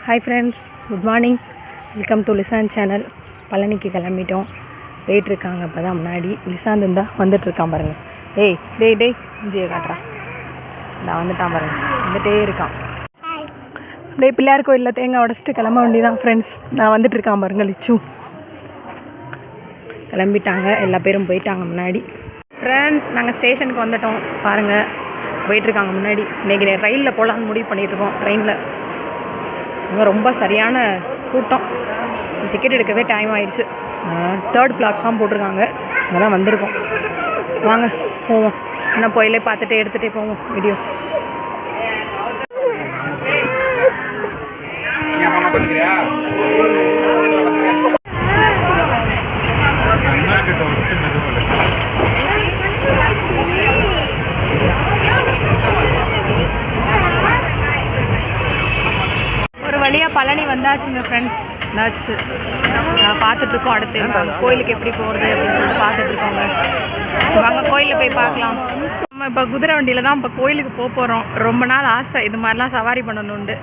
Hi friends, good morning. Welcome to Lisan channel. பழனிக்கு கிளம்பிட்டோம். போயிட்டுருக்காங்க. அப்போ தான் முன்னாடி லிசாந்த் இருந்தால் வந்துட்டுருக்கான் பாருங்கள். டேய் டேய் டேய் இஞ்சியை காட்டுறான். நான் வந்துட்டான் பாருங்கள், வந்துகிட்டே இருக்கான். அப்படியே பிள்ளையார் கோயிலில் தேங்காய் உடச்சிட்டு கிளம்ப வேண்டியதான் ஃப்ரெண்ட்ஸ். நான் வந்துட்டுருக்கான் பாருங்கள். லிச்சு கிளம்பிட்டாங்க, எல்லா பேரும் போயிட்டாங்க முன்னாடி. ஃப்ரெண்ட்ஸ், நாங்கள் ஸ்டேஷனுக்கு வந்துட்டோம் பாருங்கள். போயிட்டுருக்காங்க முன்னாடி. இன்றைக்கி ரயிலில் போகலான்னு முடிவு பண்ணிகிட்ருக்கோம். ட்ரெயினில் ரொம்ப சரியான கூட்டம். டிக்கெட் எடுக்கவே டைம் ஆயிடுச்சு. 3rd பிளாட்ஃபார்ம் போட்டிருக்காங்க. அங்கே தான் வந்திருக்கோம். வாங்க போவோம். இன்னும் போயிலே பார்த்துட்டே எடுத்துகிட்டே போவோம் வீடியோ. வழியாக பழனி வந்தாச்சுங்க ஃப்ரெண்ட்ஸ். வந்தாச்சு. பார்த்துட்ருக்கோம். அடுத்து கோயிலுக்கு எப்படி போகிறது அப்படின்னு சொல்லிட்டு பார்த்துட்ருக்கோங்க. வாங்க கோயிலில் போய் பார்க்கலாம். நம்ம இப்போ குதிரை வண்டியில் தான் இப்போ கோயிலுக்கு போகிறோம். ரொம்ப நாள் ஆசை இது மாதிரிலாம் சவாரி பண்ணணுண்டு.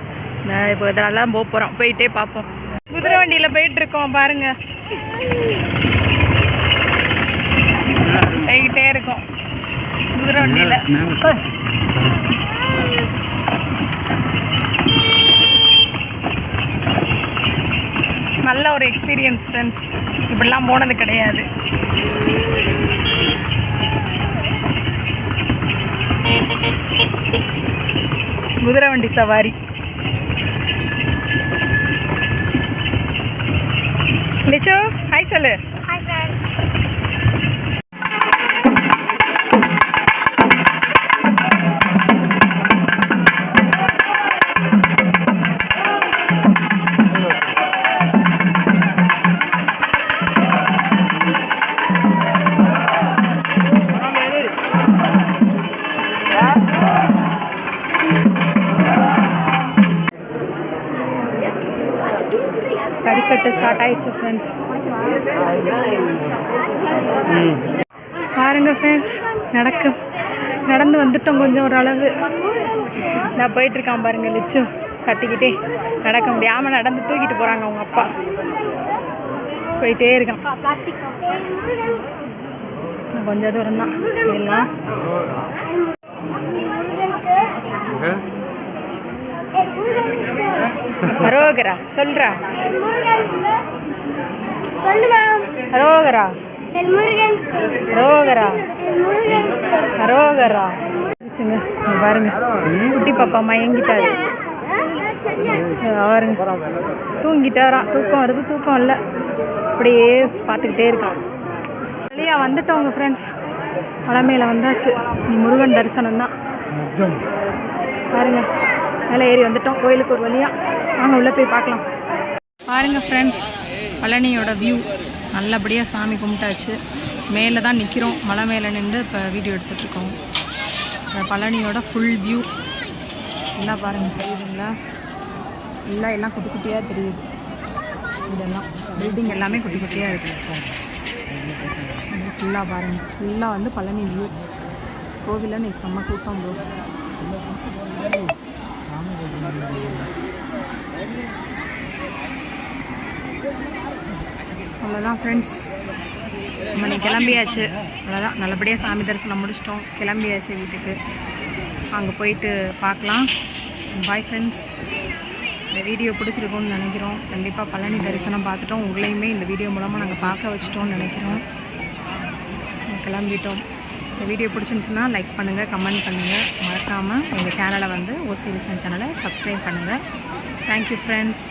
இப்போ இதெல்லாம் போகிறோம். போயிட்டே பார்ப்போம். குதிரை வண்டியில் போயிட்டுருக்கோம் பாருங்கள். போய்கிட்டே இருக்கோம் குதிரை வண்டியில். நல்ல ஒரு எக்ஸ்பீரியன்ஸ் ஃப்ரெண்ட்ஸ். இப்படிலாம் போனது கிடையாது. குதிரை வண்டி சவாரி. லிச்சோ ஹாய் சொல்லு. கடிக்கட்டு ஸ்டார்ட் ஆயிடுச்சு ஃப்ரெண்ட்ஸ். பாருங்க ஃப்ரெண்ட்ஸ், நடந்து வந்துட்டோம் கொஞ்சம் ஓரளவு. நான் போயிட்டுருக்கான் பாருங்க. லிச்சு கத்திக்கிட்டே நடக்க முடியாமல் நடந்து தூக்கிட்டு போகிறாங்க அவங்க அப்பா. போயிட்டே இருக்கான். கொஞ்சம் தூரம் தான் எல்லாம். அரோகரா சொல்றா. அரோகரா அரோகரா அரோகரா. பாருங்க, குட்டி பாப்பா மயங்கிட்டாரு பாருங்க. தூங்கிட்டாரான். தூக்கம் வருது, தூக்கம் இல்லை. அப்படியே பார்த்துக்கிட்டே இருக்கான். வெளியா வந்துட்டோங்க ஃப்ரெண்ட்ஸ். மலைமையில் வந்தாச்சு. நீ முருகன் தரிசனம் தான் பாருங்க. மேலே ஏறி வந்துட்டோம் கோயிலுக்கு ஒரு வழியாக. வாங்க உள்ளே போய் பார்க்கலாம். பாருங்கள் ஃப்ரெண்ட்ஸ், பழனியோட வியூ. நல்லபடியாக சாமி கும்பிட்டாச்சு. மேலே தான் நிற்கிறோம். மலை மேலே நின்று இப்போ வீடியோ எடுத்துகிட்ருக்கோம். பழனியோட ஃபுல் வியூ எல்லாம் பாருங்கள். தெரியுதுங்களா? எல்லாம் குட்டி குட்டியாக தெரியுது. இதெல்லாம் பில்டிங் எல்லாமே குட்டி குட்டியாக இருக்குது. ஃபுல்லாக பாருங்கள். ஃபுல்லாக வந்து பழனி வியூ. கோவிலில் நீ செம்ம கூட்டம் ப்ரோ. அவ்வளோதான் ஃப்ரெண்ட்ஸ், நம்ம நீ கிளம்பியாச்சு. அவ்வளோதான், நல்லபடியாக சாமி தரிசனம் முடிச்சிட்டோம். கிளம்பியாச்சு வீட்டுக்கு. அங்கே போயிட்டு பார்க்கலாம். Bye friends. இந்த வீடியோ பிடிச்சிருக்கோன்னு நினைக்கிறோம். கண்டிப்பாக பழனி தரிசனம் பார்த்துட்டோம். உங்களையுமே இந்த வீடியோ மூலமாக நாங்கள் பார்க்க வச்சிட்டோம்னு நினைக்கிறோம். கிளம்பிட்டோம். இந்த வீடியோ பிடிச்சிருந்துச்சுன்னா லைக் பண்ணுங்கள், கமெண்ட் பண்ணுங்கள். மறக்காமல் எங்கள் சேனலை வந்து ஓசி லிசான் சேனலை சப்ஸ்கிரைப் பண்ணுங்கள். Thank you friends.